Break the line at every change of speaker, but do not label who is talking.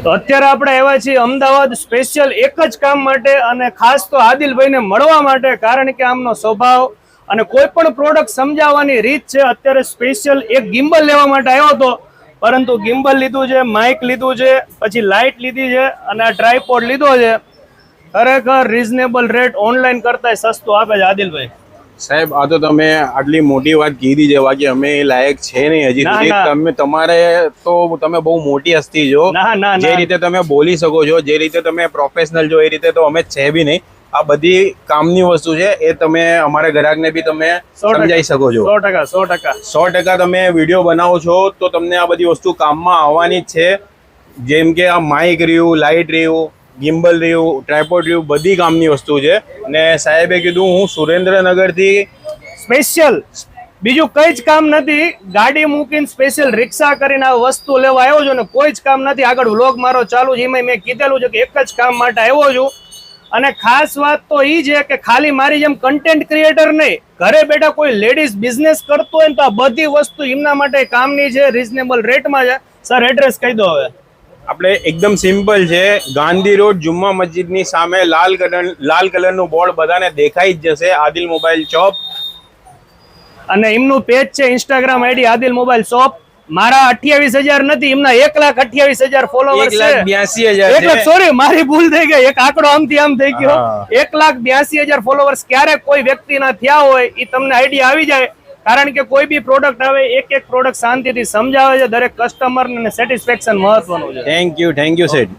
તો અત્યારે આપણે આવ્યા છીએ અમદાવાદ સ્પેશિયલ એક જ કામ માટે અને ખાસ તો આદિલભાઈને મળવા માટે, કારણ કે આમનો સ્વભાવ અને કોઈ પણ પ્રોડક્ટ સમજાવવાની રીત છે. અત્યારે સ્પેશિયલ એક ગિમ્બલ લેવા માટે આવ્યો હતો, પરંતુ ગિમ્બલ લીધું છે, માઇક લીધું છે, પછી લાઇટ લીધી છે અને આ ટ્રાયપોડ લીધો છે. ખરેખર રીઝનેબલ રેટ ઓનલાઈન કરતા સસ્તું આપે છે આદિલભાઈ.
સાહેબ આ તો તમે આટલી મોટી વાત કીધી છે, બાકી અમે એ લાયક છે નહીં હજી સુધી. તમે તમારે તો તમે બહુ મોટી હસ્તી છો, જે રીતે તમે બોલી શકો છો, જે રીતે તમે પ્રોફેશનલ છો, એ રીતે તો અમે છે બી નહીં. આ બધી કામની વસ્તુ છે, એ તમે અમારા ગ્રાહકને બી તમે સમજાવી શકો છો. 100% તમે વિડીયો બનાવો છો તો તમને આ બધી વસ્તુ કામમાં આવવાની જ છે. જેમ કે આ માઇક રહ્યું, લાઇટ રહ્યું, ગિમ્બલ રહ્યું, ટ્રાયપોડ રહ્યું, બધી કામની વસ્તુ છે. અને સાહેબે કીધું હું સુરેન્દ્રનગરથી
સ્પેશિયલ બીજું કઈ જ કામ નથી, ગાડી મૂકીને સ્પેશિયલ રિક્ષા કરીને આ વસ્તુ લેવા આવ્યો છું ને કોઈ જ કામ નથી. આગળ વ્લોગ મારો ચાલુ છે, એમાં મેં કીધેલું છે કે એક જ કામ માટે આવ્યો છું. અને ખાસ વાત તો એ છે કે ખાલી મારી જેમ કન્ટેન્ટ ક્રિએટર નહીં, ઘરે બેઠા કોઈ લેડીઝ બિઝનેસ કરતો હોય ને તો આ બધી વસ્તુ એમના માટે કામની છે, રીઝનેબલ રેટમાં છે. સર એડ્રેસ કહી દો હવે.
આપણે એકદમ સિમ્પલ છે, ગાંધી રોડ જુમ્મા મસ્જિદની સામે લાલ કલરનું બોર્ડ બધાને દેખાઈ જ જશે, આદિલ મોબાઈલ શોપ.
અને એમનું પેજ છે Instagram ID Adil mobile shop. મારા 28,000 નથી, એમના 1,28,000 ફોલોવર્સ છે.
1,82,000
સોરી મારી ભૂલ થઈ ગઈ, એક આંકડો આમથી આમ થઈ ગયો. 1,82,000 ફોલોવર્સ ક્યારે કોઈ વ્યક્તિના થયા હોય એ તમને આઈડિયા આવી જાય. કારણ કે કોઈ બી પ્રોડક્ટ આવે એક પ્રોડક્ટ શાંતિથી સમજાવે છે, દરેક કસ્ટમરને સેટિસ્ફેક્શન મહત્વનું છે.
Thank you Seth.